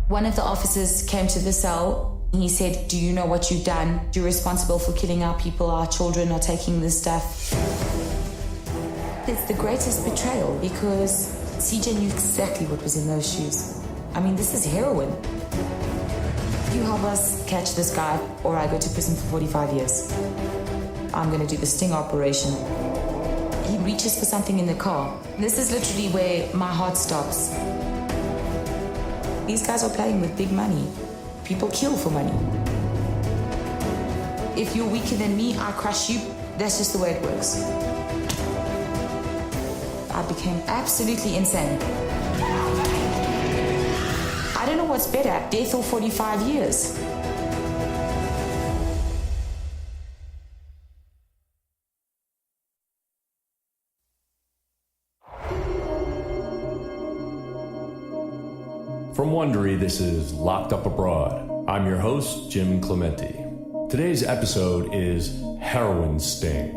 One of the officers came to the cell. He said, do you know what you've done? You're responsible for killing our people. Our children are taking this stuff. It's the greatest betrayal because CJ knew exactly what was in those shoes. I mean, this is heroin. You help us catch this guy or I go to prison for 45 years. I'm going to do the sting operation. He reaches for something in the car. This is literally where my heart stops. These guys are playing with big money. People kill for money. If you're weaker than me, I crush you. That's just the way it works. I became absolutely insane. I don't know what's better, death or 45 years. From Wondery, this is Locked Up Abroad. I'm your host, Jim Clementi. Today's episode is Heroin Sting.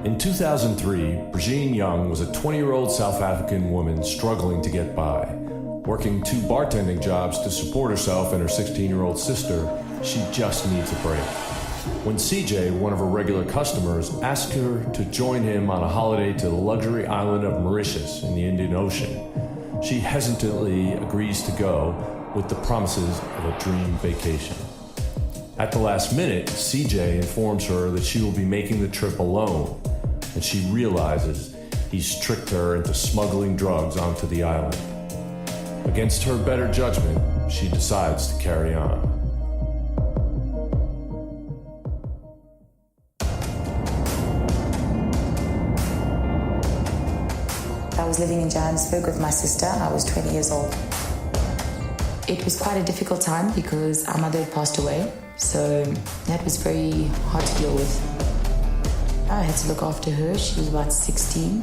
In 2003, Brigene Young was a 20-year-old South African woman struggling to get by. Working 2 bartending jobs to support herself and her 16-year-old sister, she just needs a break. When CJ, one of her regular customers, asked her to join him on a holiday to the luxury island of Mauritius in the Indian Ocean, she hesitantly agrees to go with the promises of a dream vacation. At the last minute, CJ informs her that she will be making the trip alone, and she realizes he's tricked her into smuggling drugs onto the island. Against her better judgment, she decides to carry on. I was living in Johannesburg with my sister. I was 20 years old. It was quite a difficult time because our mother had passed away, so that was very hard to deal with. I had to look after her. She was about 16.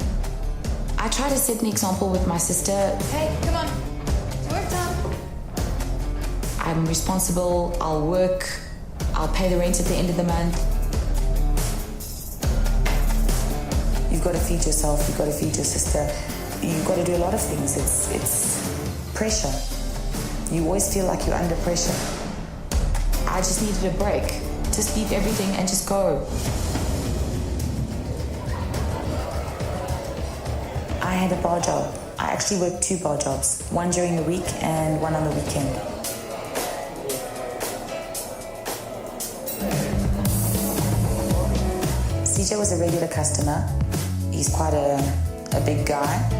I tried to set an example with my sister. Hey, come on. Work time. I'm responsible, I'll work, I'll pay the rent at the end of the month. You've got to feed yourself, you've got to feed your sister. You've got to do a lot of things. It's pressure. You always feel like you're under pressure. I just needed a break. Just leave everything and just go. I had a bar job. I actually worked 2 bar jobs, one during the week and one on the weekend. CJ was a regular customer. He's quite a big guy.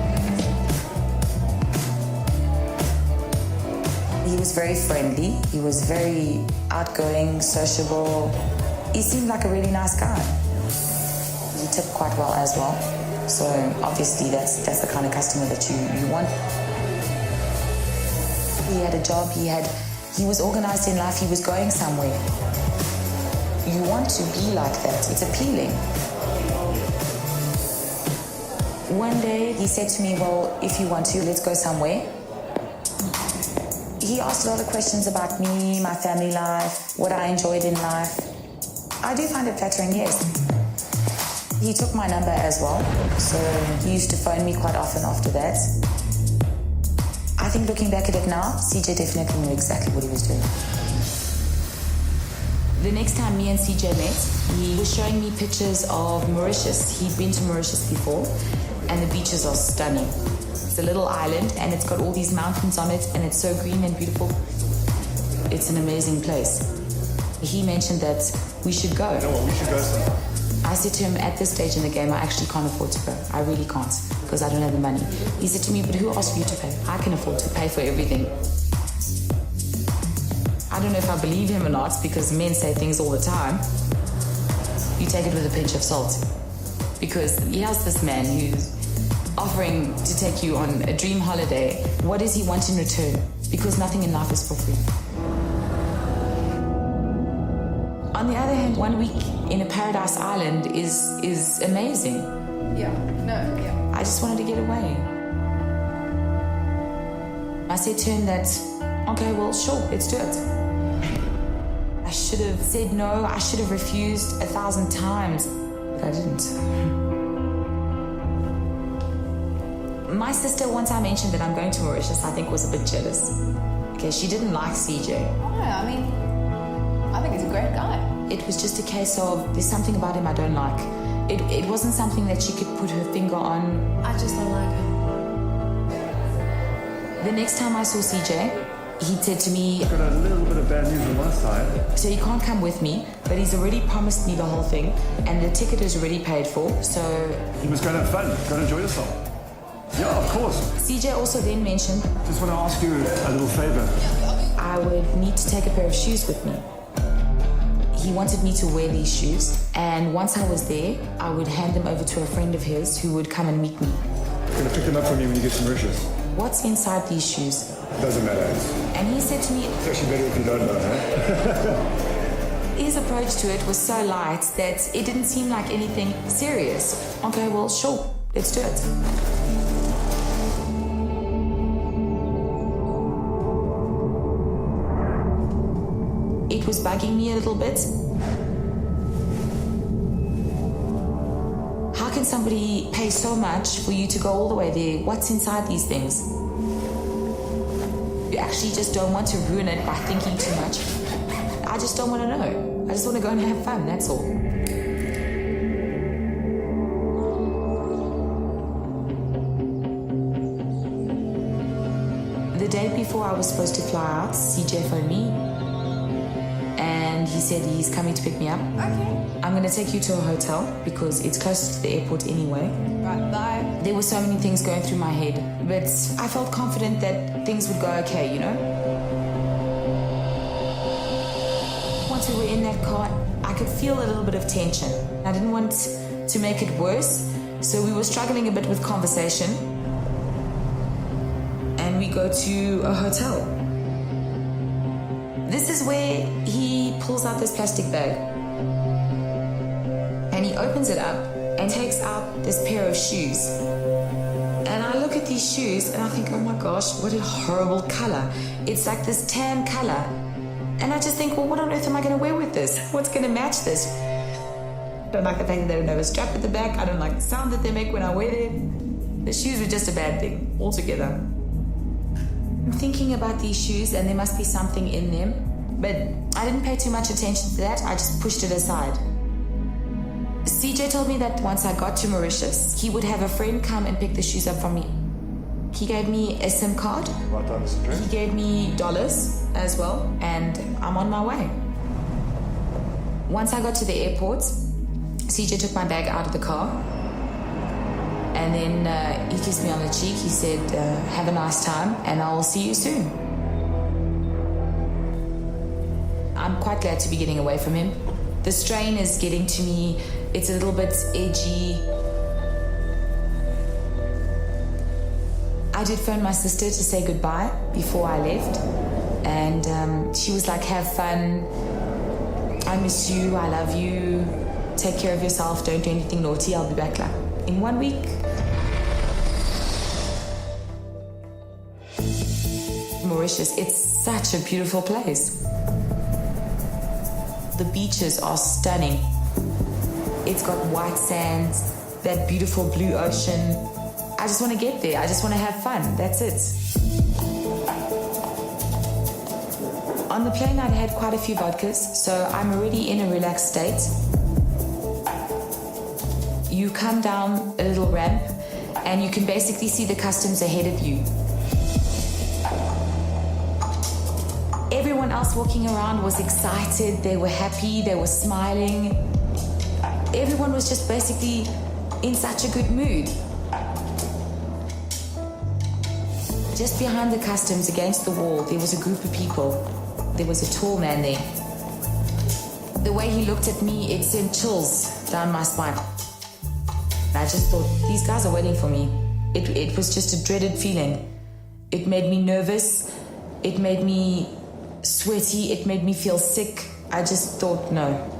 He was very friendly. He was very outgoing, sociable. He seemed like a really nice guy. He tipped quite well as well. So obviously that's the kind of customer that you want. He had a job, he was organized in life, he was going somewhere. You want to be like that, it's appealing. One day he said to me, well, if you want to, let's go somewhere. He asked a lot of questions about me, my family life, what I enjoyed in life. I do find it flattering, yes. He took my number as well, so he used to phone me quite often after that. I think looking back at it now, CJ definitely knew exactly what he was doing. The next time me and CJ met, he was showing me pictures of Mauritius. He'd been to Mauritius before, and the beaches are stunning. It's a little island, and it's got all these mountains on it, and it's so green and beautiful. It's an amazing place. He mentioned that we should go. You know what, we should go sometime. I said to him, at this stage in the game, I actually can't afford to go. I really can't, because I don't have the money. He said to me, but who asked you to pay? I can afford to pay for everything. I don't know if I believe him or not, because men say things all the time. You take it with a pinch of salt. Because here's this man who's offering to take you on a dream holiday. What does he want in return? Because nothing in life is for free. On the other hand, 1 week in a paradise island is amazing. Yeah, I just wanted to get away. I said to him that, okay, well, sure, let's do it. I should have said no, I should have refused 1,000 times, but I didn't. My sister, once I mentioned that I'm going to Mauritius, I think was a bit jealous. Okay, she didn't like CJ. I mean, I think he's a great guy. It was just a case of there's something about him I don't like. It wasn't something that she could put her finger on. I just don't like him. The next time I saw CJ, he said to me, Got a little bit of bad news on my side. so you can't come with me, but he's already promised me the whole thing, and the ticket is already paid for, so... You must go and have fun. Go and enjoy yourself. Yeah, of course. CJ also then mentioned Just want to ask you a little favor. I would need to take a pair of shoes with me. He wanted me to wear these shoes, and once I was there, I would hand them over to a friend of his who would come and meet me. I'm going to pick them up from you when you get to Mauritius. What's inside these shoes? Doesn't matter. It's And he said to me, actually better if you don't know, huh? his approach to it was so light that it didn't seem like anything serious. Okay, well, sure, let's do it. It was bugging me a little bit. How can somebody pay so much for you to go all the way there? What's inside these things? You actually just don't want to ruin it by thinking too much. I just don't want to know. I just want to go and have fun, that's all. The day before I was supposed to fly out, CJ phoned me and he said he's coming to pick me up. Okay. I'm going to take you to a hotel because it's close to the airport anyway. Right, bye. There were so many things going through my head, but I felt confident that things would go okay, you know? Once we were in that car, I could feel a little bit of tension. I didn't want to make it worse, so we were struggling a bit with conversation. And we go to a hotel. This is where he pulls out this plastic bag. And he opens it up and takes out this pair of shoes. And I look at these shoes and I think, oh my gosh, what a horrible color. It's like this tan color. And I just think, well, what on earth am I going to wear with this? What's going to match this? I don't like the fact that they don't have a strap at the back. I don't like the sound that they make when I wear them. The shoes were just a bad thing altogether. I'm thinking about these shoes and there must be something in them. But I didn't pay too much attention to that. I just pushed it aside. CJ told me that once I got to Mauritius, he would have a friend come and pick the shoes up from me. He gave me a SIM card. Right time, Mr. Trent. He gave me dollars as well, and I'm on my way. Once I got to the airport, CJ took my bag out of the car, and then he kissed me on the cheek. He said, have a nice time, and I will see you soon. I'm quite glad to be getting away from him. The strain is getting to me. It's a little bit edgy. I did phone my sister to say goodbye before I left. And she was like, have fun. I miss you. I love you. Take care of yourself. Don't do anything naughty. I'll be back like in 1 week. Mauritius, it's such a beautiful place. The beaches are stunning. It's got white sands, that beautiful blue ocean. I just want to get there. I just want to have fun. That's it. On the plane, I'd had quite a few vodkas, so I'm already in a relaxed state. You come down a little ramp, and you can basically see the customs ahead of you. Everyone else walking around was excited, they were happy, they were smiling. Everyone was just basically in such a good mood. Just behind the customs, against the wall, there was a group of people. There was a tall man there. The way he looked at me, it sent chills down my spine. I just thought, these guys are waiting for me. It was just a dreaded feeling. It made me nervous. It made me sweaty. It made me feel sick. I just thought, no.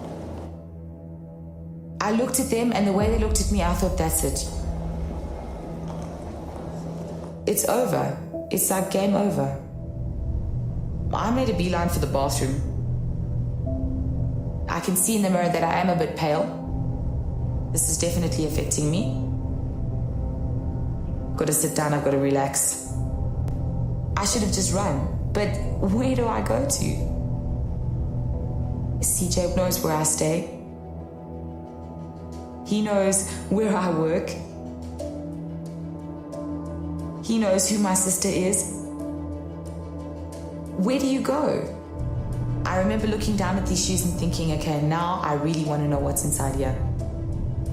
I looked at them, and the way they looked at me, I thought, that's it. It's over. It's like game over. I made a beeline for the bathroom. I can see in the mirror that I am a bit pale. This is definitely affecting me. I've got to sit down, I've got to relax. I should have just run. But where do I go to? CJ knows where I stay. He knows where I work. He knows who my sister is. Where do you go? I remember looking down at these shoes and thinking, okay, now I really want to know what's inside here.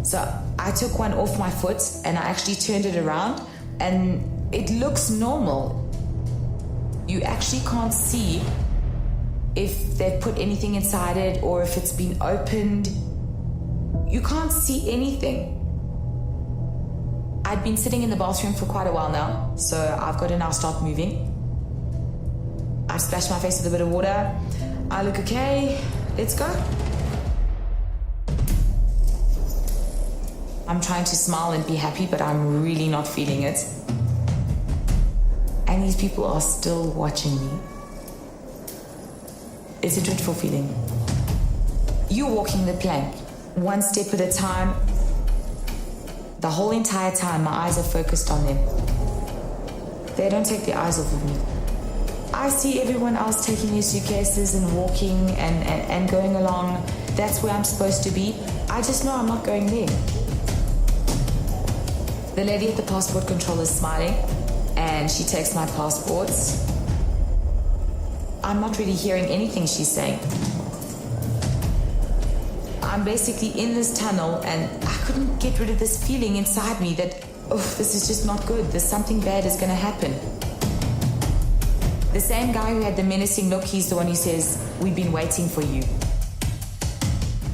So I took one off my foot and I actually turned it around and it looks normal. You actually can't see if they've put anything inside it or if it's been opened. You can't see anything. I'd been sitting in the bathroom for quite a while now, so I've got to now start moving. I've splashed my face with a bit of water. I look okay. Let's go. I'm trying to smile and be happy, but I'm really not feeling it. And these people are still watching me. It's a dreadful feeling. You're walking the plank, one step at a time. The whole entire time, my eyes are focused on them. They don't take their eyes off of me. I see everyone else taking their suitcases and walking and going along. That's where I'm supposed to be. I just know I'm not going there. The lady at the passport control is smiling, and she takes my passports. I'm not really hearing anything she's saying. I'm basically in this tunnel, and I couldn't get rid of this feeling inside me that, oh, this is just not good. There's something bad is going to happen. The same guy who had the menacing look, he's the one who says, we've been waiting for you.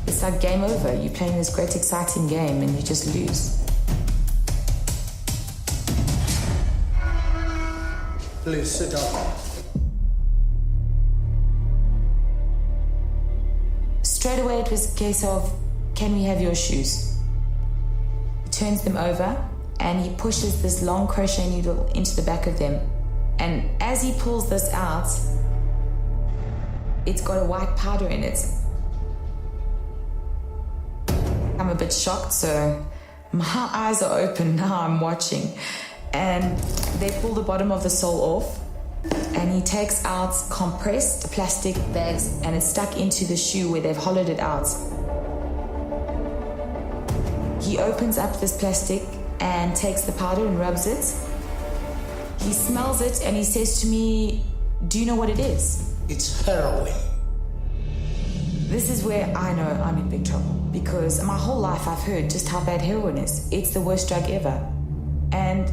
It's like game over. You're playing this great, exciting game, and you just lose. Please sit down. Straight away it was a case of, can we have your shoes? He turns them over and he pushes this long crochet needle into the back of them. And as he pulls this out, it's got a white powder in it. I'm a bit shocked, so my eyes are open now, I'm watching. And they pull the bottom of the sole off, and he takes out compressed plastic bags, and it's stuck into the shoe where they've hollowed it out. He opens up this plastic and takes the powder and rubs it. He smells it and he says to me, do you know what it is? It's heroin. This is where I know I'm in big trouble, because my whole life I've heard just how bad heroin is. It's the worst drug ever. And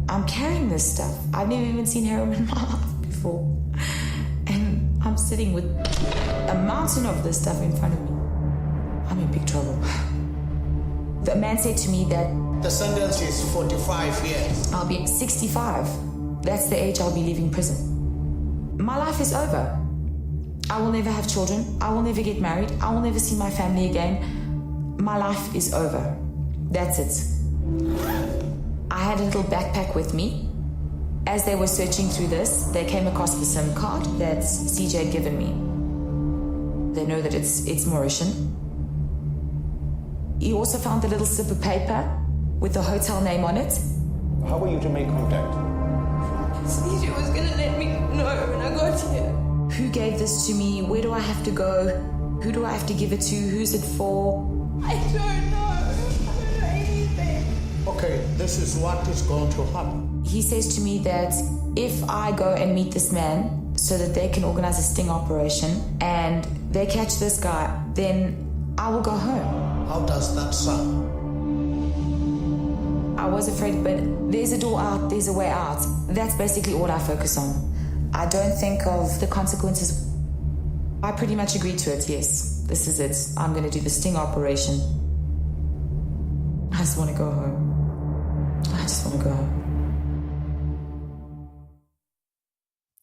I'm carrying this stuff. I've never even seen heroin in my life before. And I'm sitting with a mountain of this stuff in front of me. I'm in big trouble. The man said to me that The sentence is 45 years. I'll be 65. That's the age I'll be leaving prison. My life is over. I will never have children. I will never get married. I will never see my family again. My life is over. That's it. I had a little backpack with me. As they were searching through this, they came across the SIM card that CJ had given me. They know that it's Mauritian. He also found a little slip of paper with the hotel name on it. How were you to make contact? CJ was gonna let me know when I got here. Who gave this to me? Where do I have to go? Who do I have to give it to? Who's it for? I don't know. I don't know anything. Okay, this is what is going to happen. He says to me that if I go and meet this man so that they can organize a sting operation and they catch this guy, then I will go home. How does that sound? I was afraid, but there's a door out, there's a way out. That's basically all I focus on. I don't think of the consequences. I pretty much agreed to it, yes. This is it. I'm going to do the sting operation. I just want to go home. I just want to go home.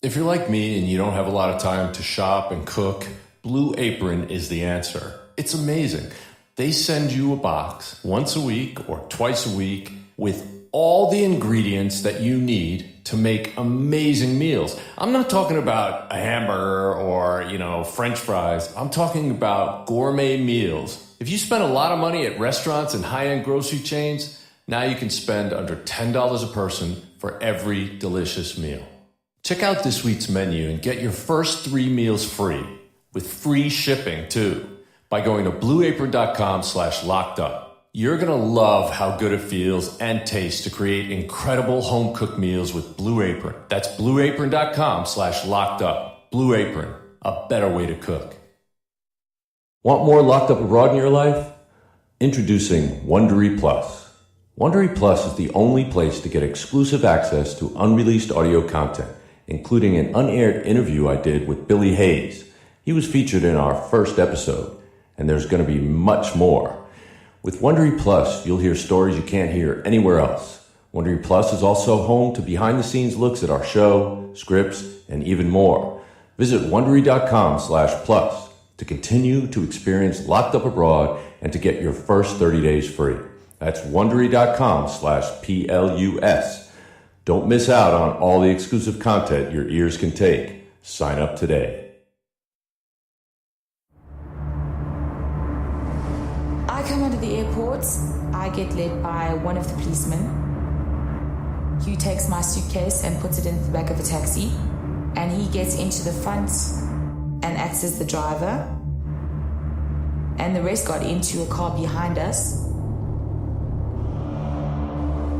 If you're like me and you don't have a lot of time to shop and cook, Blue Apron is the answer. It's amazing. They send you a box once a week or twice a week with all the ingredients that you need to make amazing meals. I'm not talking about a hamburger or, French fries. I'm talking about gourmet meals. If you spend a lot of money at restaurants and high-end grocery chains, now you can spend under $10 a person for every delicious meal. Check out this week's menu and get your first 3 meals free, with free shipping too, by going to blueapron.com/lockedup. You're gonna love how good it feels and tastes to create incredible home-cooked meals with Blue Apron. That's blueapron.com/lockedup. Blue Apron, a better way to cook. Want more Locked Up Abroad in your life? Introducing Wondery Plus. Wondery Plus is the only place to get exclusive access to unreleased audio content, including an unaired interview I did with Billy Hayes. He was featured in our first episode, and there's going to be much more. With Wondery Plus, you'll hear stories you can't hear anywhere else. Wondery Plus is also home to behind-the-scenes looks at our show, scripts, and even more. Visit Wondery.com/plus to continue to experience Locked Up Abroad and to get your first 30 days free. That's Wondery.com/PLUS. Don't miss out on all the exclusive content your ears can take. Sign up today. I come out of the airport. I get led by one of the policemen. He takes my suitcase and puts it in the back of a taxi, and he gets into the front and acts as the driver, and the rest got into a car behind us.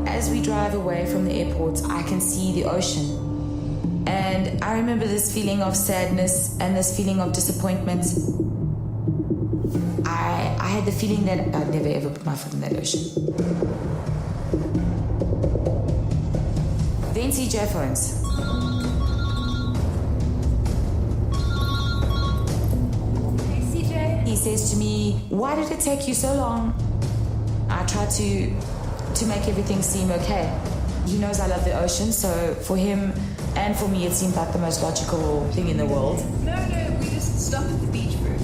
As we drive away from the airport, I can see the ocean, and I remember this feeling of sadness and this feeling of disappointment. I had the feeling that I'd never ever put my foot in that ocean. Then CJ phones. Hey, CJ. He says to me, "Why did it take you so long?" I try to make everything seem okay. He knows I love the ocean, so for him and for me, it seemed like the most logical thing in the world. No, we just stopped at the beach first.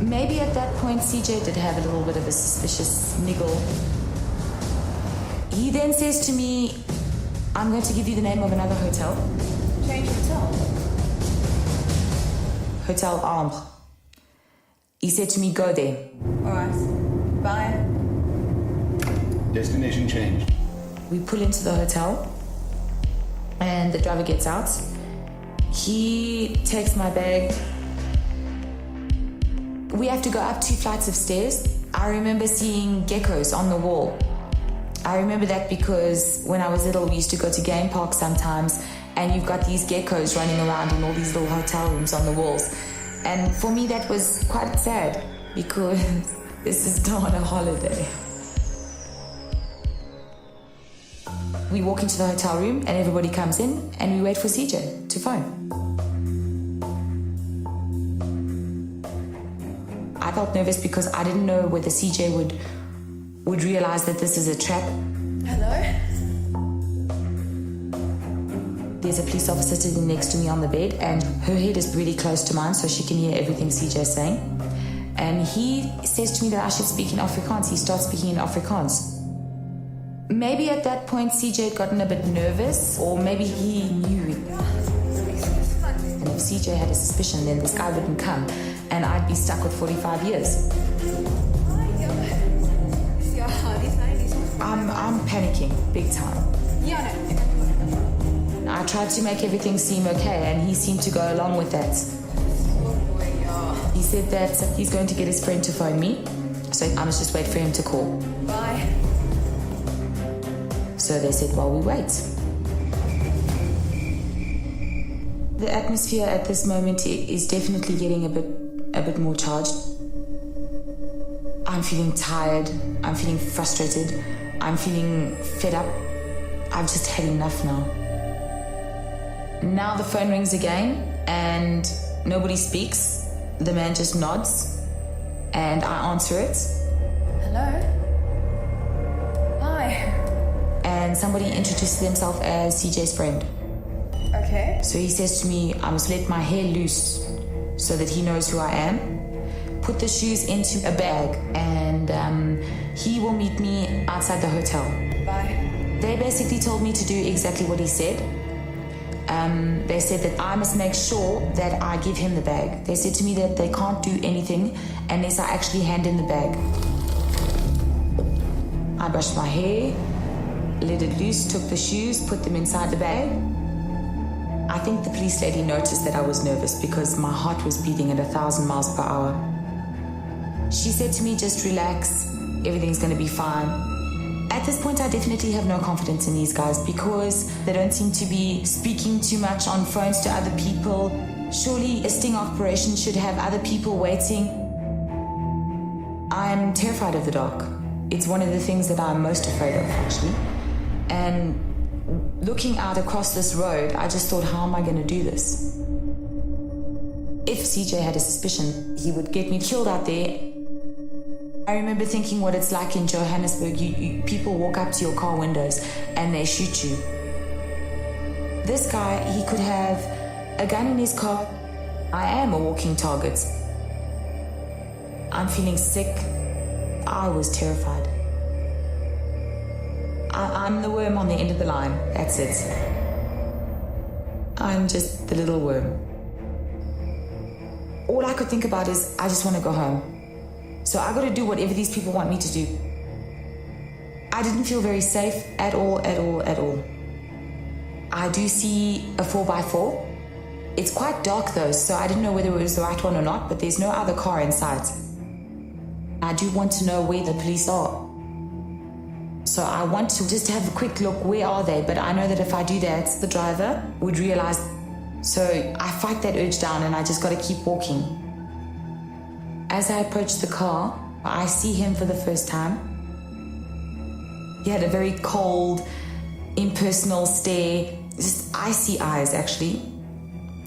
Maybe at that point, CJ did have a little bit of a suspicious niggle. He then says to me, "I'm going to give you the name of another hotel. Change hotel. Hotel Ambre." He said to me, "Go there." Alright. Bye. Destination changed. We pull into the hotel, and the driver gets out. He takes my bag. We have to go up 2 flights of stairs. I remember seeing geckos on the wall. I remember that because when I was little, we used to go to game parks sometimes, and you've got these geckos running around in all these little hotel rooms on the walls. And for me, that was quite sad because this is not a holiday. We walk into the hotel room, and everybody comes in, and we wait for CJ to phone. I felt nervous because I didn't know whether CJ would realize that this is a trap. Hello? There's a police officer sitting next to me on the bed, and her head is really close to mine, so she can hear everything CJ's saying. And he says to me that I should speak in Afrikaans. He starts speaking in Afrikaans. Maybe at that point CJ had gotten a bit nervous, or maybe he knew it. And if CJ had a suspicion, then this guy wouldn't come, and I'd be stuck with 45 years. I'm panicking big time. I tried to make everything seem okay, and he seemed to go along with that. He said that he's going to get his friend to phone me, so I must just wait for him to call. Bye. So they said while we wait. The atmosphere at this moment is definitely getting a bit more charged. I'm feeling tired. I'm feeling frustrated. I'm feeling fed up. I've just had enough now. Now the phone rings again, and nobody speaks. The man just nods, and I answer it. Hello? Hi. And somebody introduces themselves as CJ's friend. Okay. So he says to me, I must let my hair loose so that he knows who I am. Put the shoes into a bag, and he will meet me outside the hotel. Bye. They basically told me to do exactly what he said. They said that I must make sure that I give him the bag. They said to me that they can't do anything unless I actually hand in the bag. I brushed my hair, let it loose, took the shoes, put them inside the bag. I think the police lady noticed that I was nervous because my heart was beating at 1,000 miles per hour. She said to me, just relax, everything's going to be fine. At this point, I definitely have no confidence in these guys because they don't seem to be speaking too much on phones to other people. Surely a sting operation should have other people waiting. I'm terrified of the dark. It's one of the things that I'm most afraid of, actually. And looking out across this road, I just thought, how am I going to do this? If CJ had a suspicion, he would get me killed out there. I remember thinking what it's like in Johannesburg. People walk up to your car windows and they shoot you. This guy, he could have a gun in his car. I am a walking target. I'm feeling sick. I was terrified. I'm the worm on the end of the line. That's it. I'm just the little worm. All I could think about is I just want to go home. So I got to do whatever these people want me to do. I didn't feel very safe at all. I do see a 4x4. It's quite dark though, so I didn't know whether it was the right one or not, but there's no other car in sight. I do want to know where the police are. So I want to just have a quick look, where are they? But I know that if I do that, the driver would realize. So I fight that urge down and I just got to keep walking. As I approach the car, I see him for the first time. He had a very cold, impersonal stare, just icy eyes actually.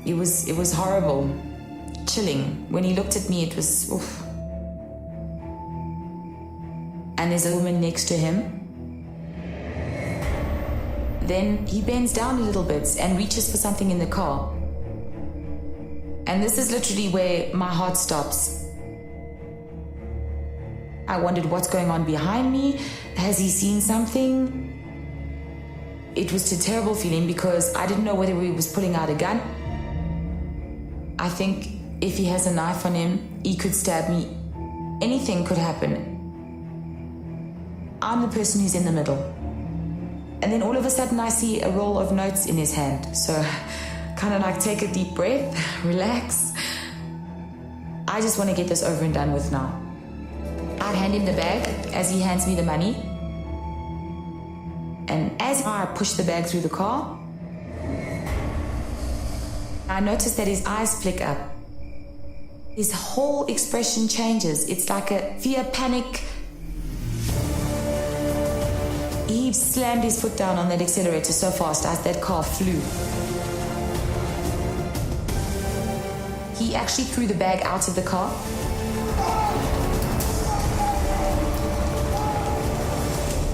It was horrible, chilling. When he looked at me, it was oof. And there's a woman next to him. Then he bends down a little bit and reaches for something in the car. And this is literally where my heart stops. I wondered what's going on behind me. Has he seen something? It was a terrible feeling because I didn't know whether he was pulling out a gun. I think if he has a knife on him, he could stab me. Anything could happen. I'm the person who's in the middle. And then all of a sudden I see a roll of notes in his hand. So kind of like take a deep breath, relax. I just want to get this over and done with now. I'd hand him the bag as he hands me the money. And as I push the bag through the car, I notice that his eyes flick up. His whole expression changes. It's like a fear, panic. He slammed his foot down on that accelerator so fast as that car flew. He actually threw the bag out of the car.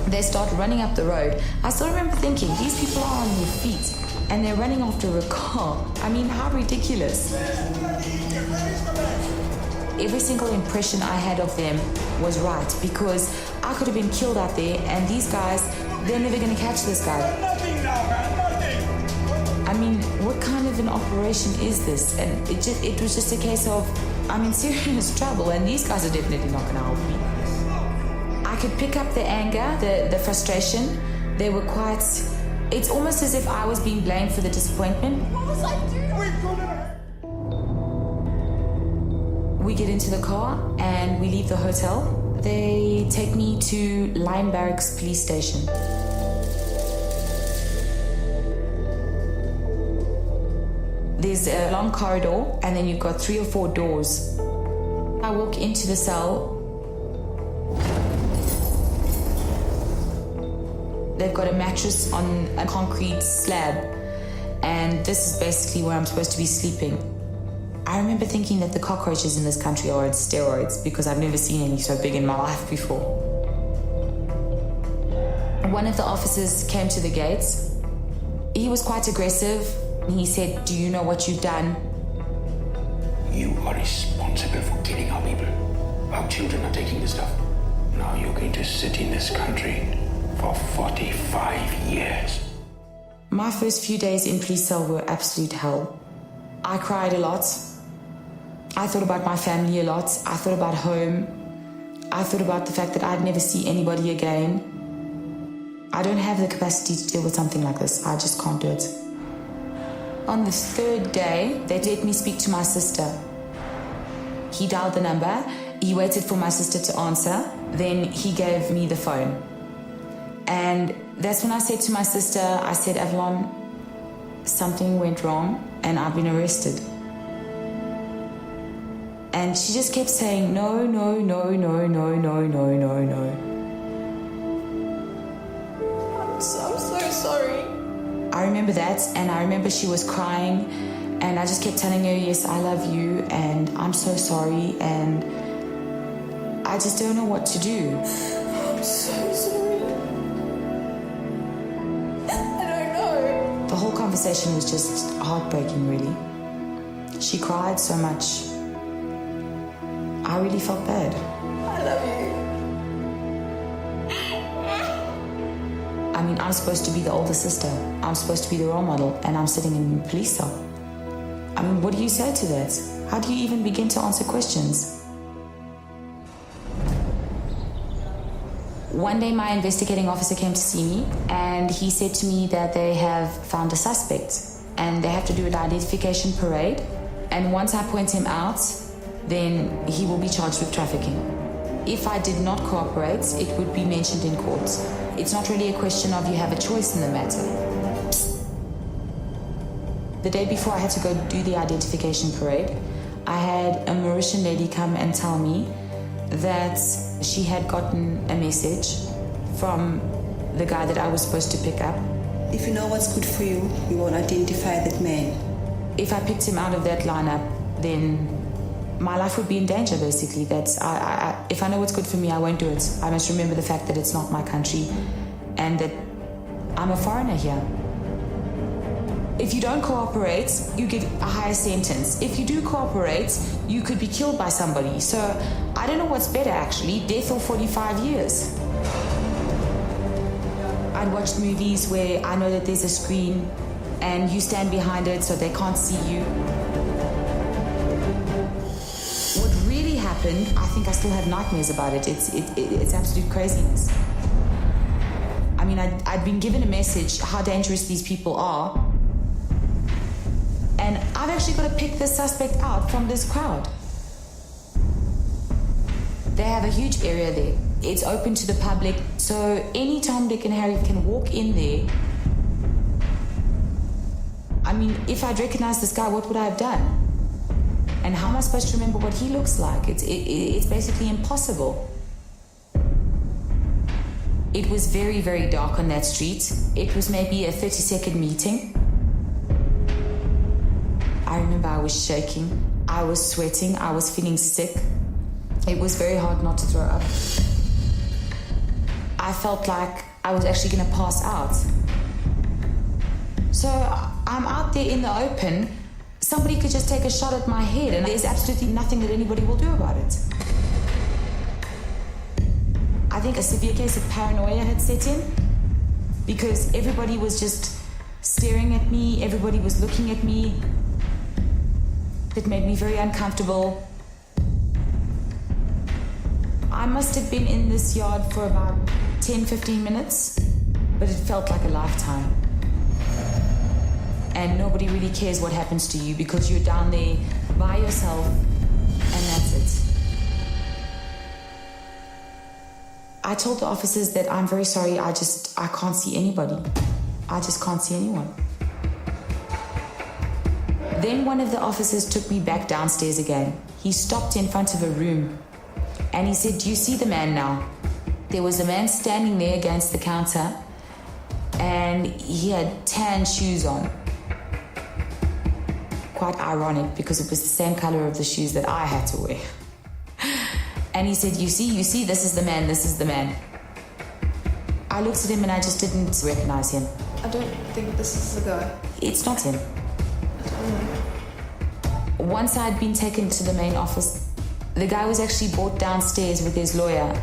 They start running up the road. I still remember thinking, these people are on their feet and they're running after a car. I mean, how ridiculous. Every single impression I had of them was right because I could have been killed out there and these guys, they're never going to catch this guy. I mean, what kind of an operation is this? And it was just a case of, I'm in serious trouble and these guys are definitely not going to help me. I could pick up the anger, the frustration. They were quite... It's almost as if I was being blamed for the disappointment. What was I doing? We get into the car and we leave the hotel. They take me to Line Barracks Police Station. There's a long corridor and then you've got 3 or 4 doors. I walk into the cell. They've got a mattress on a concrete slab, and this is basically where I'm supposed to be sleeping. I remember thinking that the cockroaches in this country are on steroids because I've never seen any so big in my life before. One of the officers came to the gates. He was quite aggressive. He said, "Do you know what you've done?" You are responsible for killing our people. Our children are taking this stuff. Now you're going to sit in this country for 45 years. My first few days in police cell were absolute hell. I cried a lot. I thought about my family a lot. I thought about home. I thought about the fact that I'd never see anybody again. I don't have the capacity to deal with something like this. I just can't do it. On the third day, they let me speak to my sister. He dialed the number. He waited for my sister to answer. Then he gave me the phone. And that's when I said to my sister, I said, Avalon, something went wrong and I've been arrested. And she just kept saying, no, no, no, no, no, no, no, no, no. I'm so sorry. I remember that, and I remember she was crying, and I just kept telling her, yes, I love you, and I'm so sorry, and I just don't know what to do. I'm so sorry. I don't know. The whole conversation was just heartbreaking, really. She cried so much. I really felt bad. I love you. I mean, I'm supposed to be the older sister. I'm supposed to be the role model, and I'm sitting in a police cell. I mean, what do you say to that? How do you even begin to answer questions? One day, my investigating officer came to see me, and he said to me that they have found a suspect, and they have to do an identification parade, and once I point him out, then he will be charged with trafficking. If I did not cooperate, it would be mentioned in court. It's not really a question of you have a choice in the matter. The day before I had to go do the identification parade, I had a Mauritian lady come and tell me that she had gotten a message from the guy that I was supposed to pick up. If you know what's good for you, you won't identify that man. If I picked him out of that lineup, then my life would be in danger, basically. If I know what's good for me, I won't do it. I must remember the fact that it's not my country and that I'm a foreigner here. If you don't cooperate, you get a higher sentence. If you do cooperate, you could be killed by somebody. So I don't know what's better, actually, death or 45 years. I'd watched movies where I know that there's a screen and you stand behind it so they can't see you. What really happened, I think I still have nightmares about it. It's absolute craziness. I mean, I'd been given a message how dangerous these people are. And I've actually got to pick the suspect out from this crowd. They have a huge area there. It's open to the public, so any Tom, Dick and Harry can walk in there. I mean, if I'd recognized this guy, what would I have done? And how am I supposed to remember what he looks like? It's basically impossible. It was very, very dark on that street. It was maybe a 30-second meeting. I remember I was shaking, I was sweating, I was feeling sick. It was very hard not to throw up. I felt like I was actually going to pass out. So I'm out there in the open. Somebody could just take a shot at my head and there's absolutely nothing that anybody will do about it. I think a severe case of paranoia had set in because everybody was just staring at me, everybody was looking at me. It made me very uncomfortable. I must have been in this yard for about 10-15 minutes, but it felt like a lifetime. And nobody really cares what happens to you because you're down there by yourself, and that's it. I told the officers that I'm very sorry, I can't see anybody. I just can't see anyone. Then one of the officers took me back downstairs again. He stopped in front of a room and he said, "Do you see the man now?" There was a man standing there against the counter and he had tan shoes on. Quite ironic because it was the same color of the shoes that I had to wear. And he said, you see, this is the man, this is the man. I looked at him and I just didn't recognize him. I don't think this is the guy. It's not him. Once I'd been taken to the main office, the guy was actually brought downstairs with his lawyer.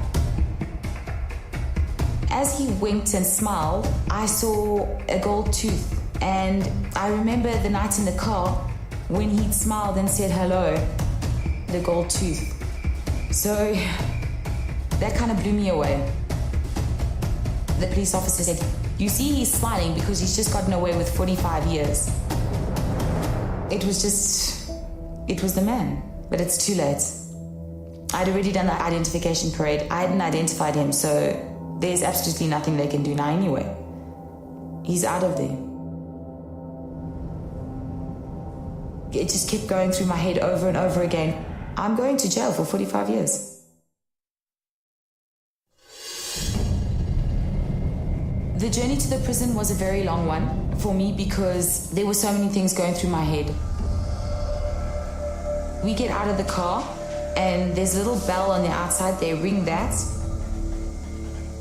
As he winked and smiled, I saw a gold tooth. And I remember the night in the car when he'd smiled and said hello, the gold tooth. So that kind of blew me away. the police officer said, "You see, he's smiling because he's just gotten away with 45 years." It was the man, but it's too late. I'd already done the identification parade. I hadn't identified him, so there's absolutely nothing they can do now anyway. He's out of there. It just kept going through my head over and over again. I'm going to jail for 45 years. The journey to the prison was a very long one for me because there were so many things going through my head. We get out of the car and there's a little bell on the outside. They ring that.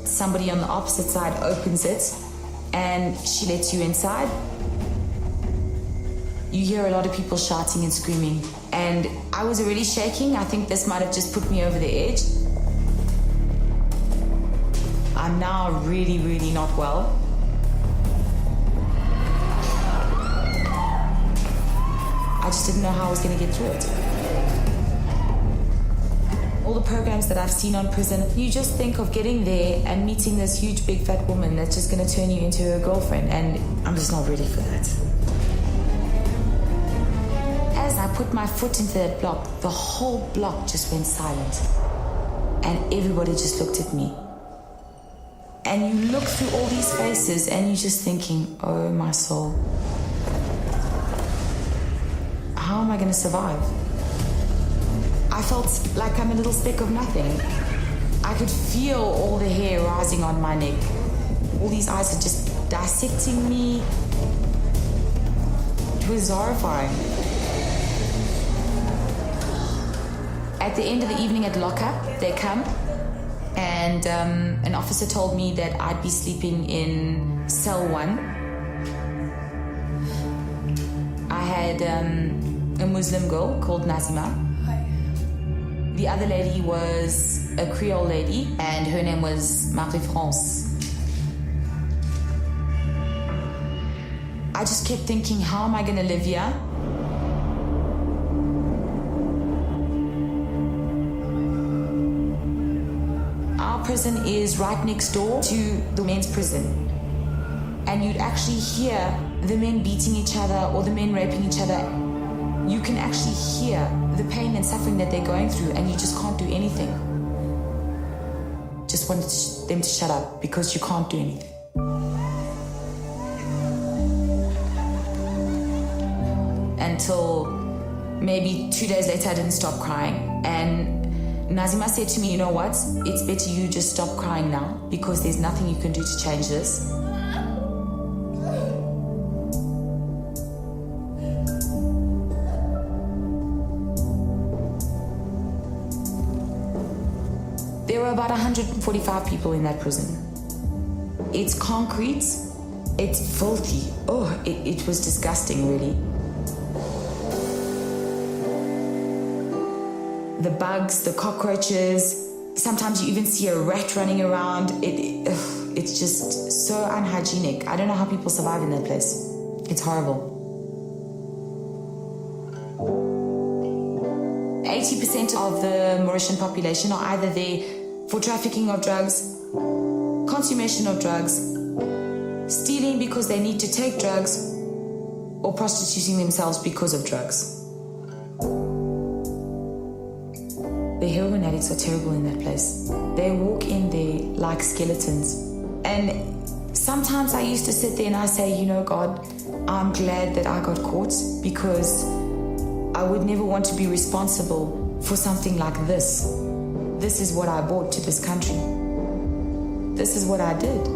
Somebody on the opposite side opens it and she lets you inside. You hear a lot of people shouting and screaming, and I was already shaking. I think this might have just put me over the edge. I'm now really, really not well. I just didn't know how I was going to get through it. All the programs that I've seen on prison, you just think of getting there and meeting this huge, big, fat woman that's just going to turn you into her girlfriend, and I'm just not ready for that. As I put my foot into that block, the whole block just went silent. And everybody just looked at me. And you look through all these faces and you're just thinking, oh my soul. How am I going to survive? I felt like I'm a little speck of nothing. I could feel all the hair rising on my neck. All these eyes are just dissecting me. It was horrifying. At the end of the evening at lockup, they come, and an officer told me that I'd be sleeping in cell 1. I had a Muslim girl called Nazima. Hi. The other lady was a Creole lady, and her name was Marie-France. I just kept thinking, how am I going to live here? Prison is right next door to the men's prison, and you'd actually hear the men beating each other or the men raping each other. You can actually hear the pain and suffering that they're going through, and you just can't do anything. Just wanted them to shut up because you can't do anything. Until maybe 2 days later, I didn't stop crying, and Nazima said to me, you know what, it's better you just stop crying now because there's nothing you can do to change this. There were about 145 people in that prison. It's concrete, it's filthy. Oh, it was disgusting, really. The bugs, the cockroaches, sometimes you even see a rat running around. It's just so unhygienic. I don't know how people survive in that place. It's horrible. 80% of the Mauritian population are either there for trafficking of drugs, consummation of drugs, stealing because they need to take drugs, or prostituting themselves because of drugs. The heroin addicts are terrible in that place. They walk in there like skeletons. And sometimes I used to sit there and I say, you know, God, I'm glad that I got caught because I would never want to be responsible for something like this. This is what I brought to this country. This is what I did.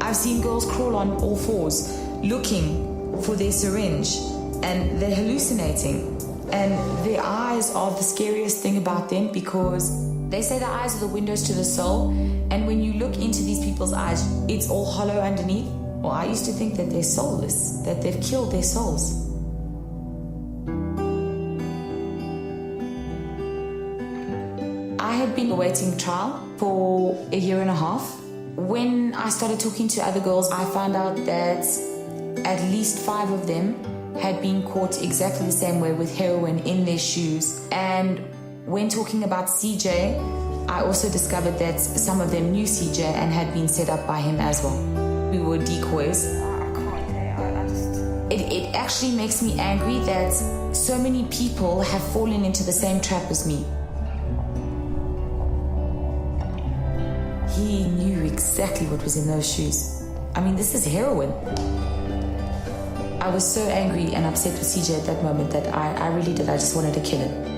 I've seen girls crawl on all fours looking for their syringe, and they're hallucinating. And their eyes are the scariest thing about them because they say the eyes are the windows to the soul. And when you look into these people's eyes, it's all hollow underneath. Well, I used to think that they're soulless, that they've killed their souls. I had been awaiting trial for a year and a half. When I started talking to other girls, I found out that at least 5 of them had been caught exactly the same way with heroin in their shoes. And when talking about CJ, I also discovered that some of them knew CJ and had been set up by him as well. We were decoys. It actually makes me angry that so many people have fallen into the same trap as me. He knew exactly what was in those shoes. I mean, this is heroin. I was so angry and upset with CJ at that moment that I really did. I just wanted to kill him.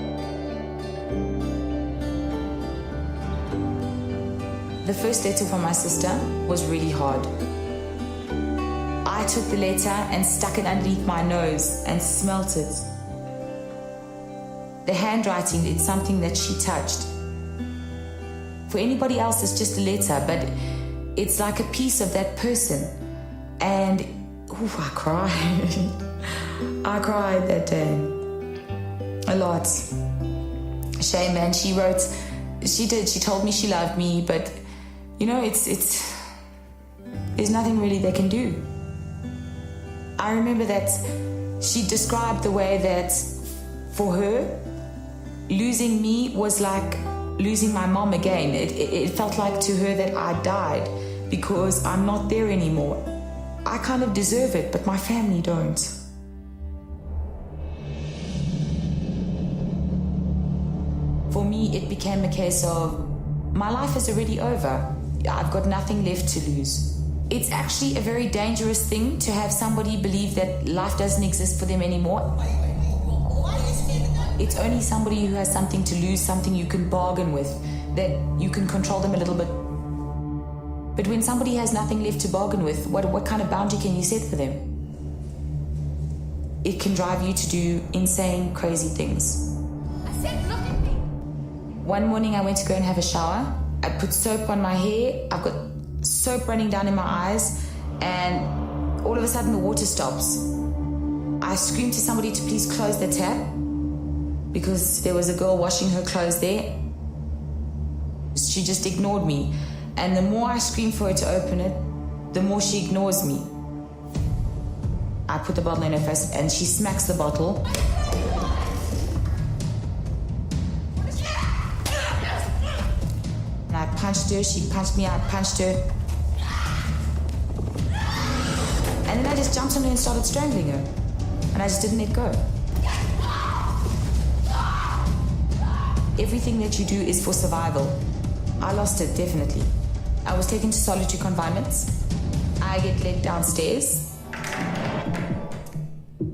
The first letter from my sister was really hard. I took the letter and stuck it underneath my nose and smelt it. The handwriting, it's something that she touched. For anybody else, it's just a letter, but it's like a piece of that person. And I cried. I cried that day. A lot. Shame, man. She told me she loved me, but you know, there's nothing really they can do. I remember that she described the way that for her, losing me was like losing my mom again. It felt like to her that I died because I'm not there anymore. I kind of deserve it, but my family don't. For me, it became a case of my life is already over. I've got nothing left to lose. It's actually a very dangerous thing to have somebody believe that life doesn't exist for them anymore. It's only somebody who has something to lose, something you can bargain with, that you can control them a little bit. But when somebody has nothing left to bargain with, what kind of boundary can you set for them? It can drive you to do insane, crazy things. I said, look at me. One morning I went to go and have a shower. I put soap on my hair. I've got soap running down in my eyes, and all of a sudden the water stops. I screamed to somebody to please close the tap because there was a girl washing her clothes there. She just ignored me, and the more I scream for her to open it, the more she ignores me. I put the bottle in her face and she smacks the bottle. And I punched her, she punched me, I punched her. And then I just jumped on her and started strangling her. And I just didn't let go. Everything that you do is for survival. I lost it, definitely. I was taken to solitary confinements. I get led downstairs.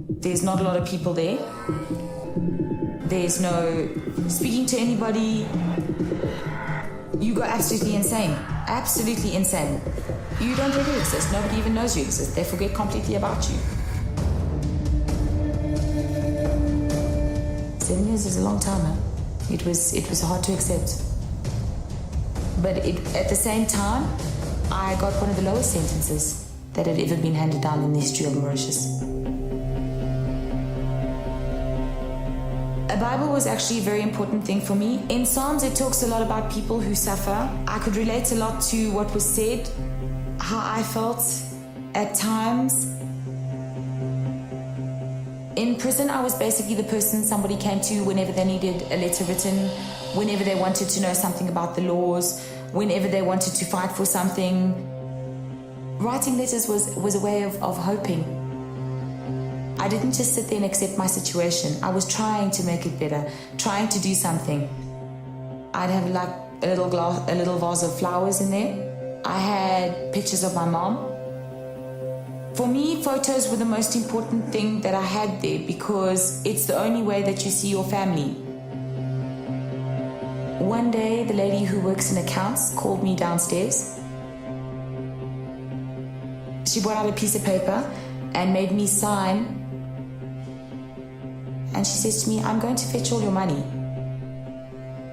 There's not a lot of people there. There's no speaking to anybody. You go absolutely insane. Absolutely insane. You don't really exist. Nobody even knows you exist. They forget completely about you. 7 years is a long time, huh? It was hard to accept. But at the same time, I got one of the lowest sentences that had ever been handed down in the history of Mauritius. A Bible was actually a very important thing for me. In Psalms, it talks a lot about people who suffer. I could relate a lot to what was said, how I felt at times. In prison, I was basically the person somebody came to whenever they needed a letter written, whenever they wanted to know something about the laws, whenever they wanted to fight for something. Writing letters was a way of hoping. I didn't just sit there and accept my situation. I was trying to make it better, trying to do something. I'd have like a little vase of flowers in there. I had pictures of my mom. For me, photos were the most important thing that I had there because it's the only way that you see your family. One day, the lady who works in accounts called me downstairs. She brought out a piece of paper and made me sign. And she says to me, "I'm going to fetch all your money."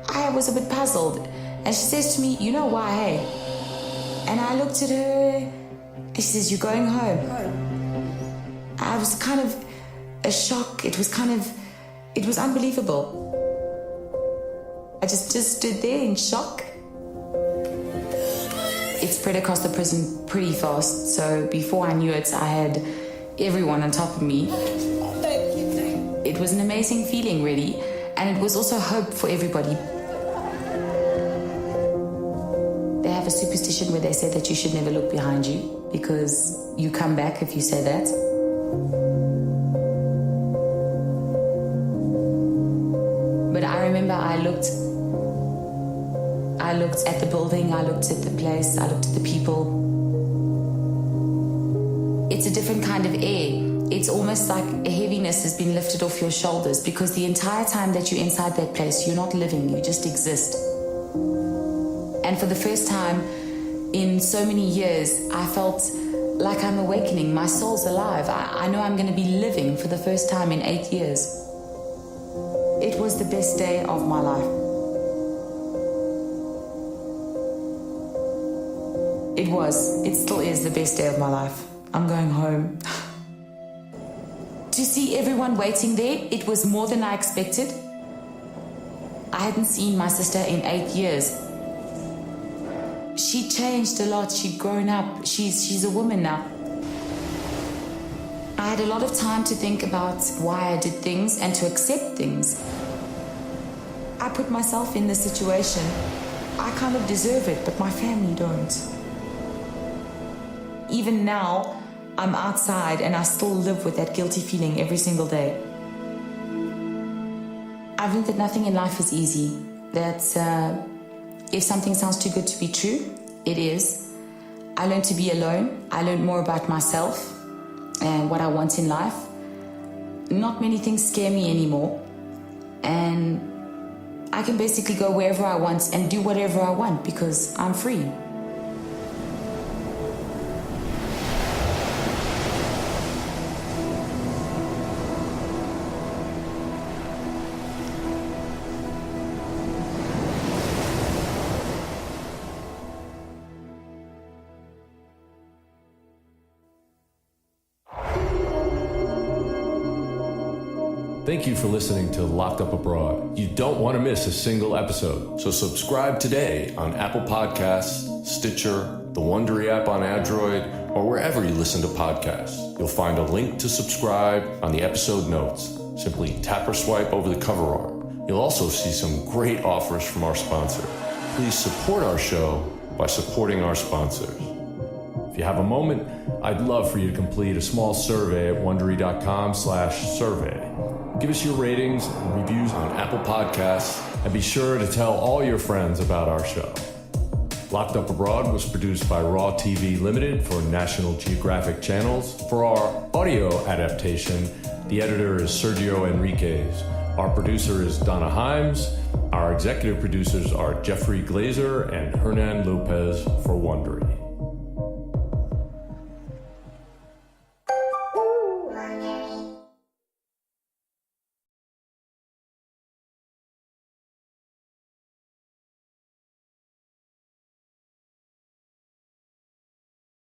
I was a bit puzzled. And she says to me, "You know why, hey?" And I looked at her. She says, "You're going home." I was kind of a shock. It was unbelievable. I just stood there in shock. It spread across the prison pretty fast. So before I knew it, I had everyone on top of me. It was an amazing feeling, really. And it was also hope for everybody. superstition where they say that you should never look behind you because you come back if you say that. But I remember I looked at the building, I looked at the place, I looked at the people. It's a different kind of air. It's almost like a heaviness has been lifted off your shoulders because the entire time that you're inside that place, you're not living, you just exist. And for the first time in so many years, I felt like I'm awakening. My soul's alive. I know I'm going to be living for the first time in 8 years. It was the best day of my life. It still is the best day of my life. I'm going home. To see everyone waiting there, it was more than I expected. I hadn't seen my sister in 8 years. She changed a lot. She'd grown up. She's a woman now. I had a lot of time to think about why I did things and to accept things. I put myself in this situation. I kind of deserve it, but my family don't. Even now, I'm outside and I still live with that guilty feeling every single day. I've learned that nothing in life is easy. That if something sounds too good to be true, it is. I learned to be alone. I learned more about myself and what I want in life. Not many things scare me anymore. And I can basically go wherever I want and do whatever I want because I'm free. Thank you for listening to Locked Up Abroad. You don't want to miss a single episode, so subscribe today on Apple Podcasts, Stitcher, the Wondery app on Android, or wherever you listen to podcasts. You'll find a link to subscribe on the episode notes. Simply tap or swipe over the cover art. You'll also see some great offers from our sponsor. Please support our show by supporting our sponsors. If you have a moment, I'd love for you to complete a small survey at wondery.com/survey. Give us your ratings and reviews on Apple Podcasts, and be sure to tell all your friends about our show. Locked Up Abroad was produced by Raw TV Limited for National Geographic Channels. For our audio adaptation, the editor is Sergio Enriquez. Our producer is Donna Himes. Our executive producers are Jeffrey Glazer and Hernan Lopez for Wondery.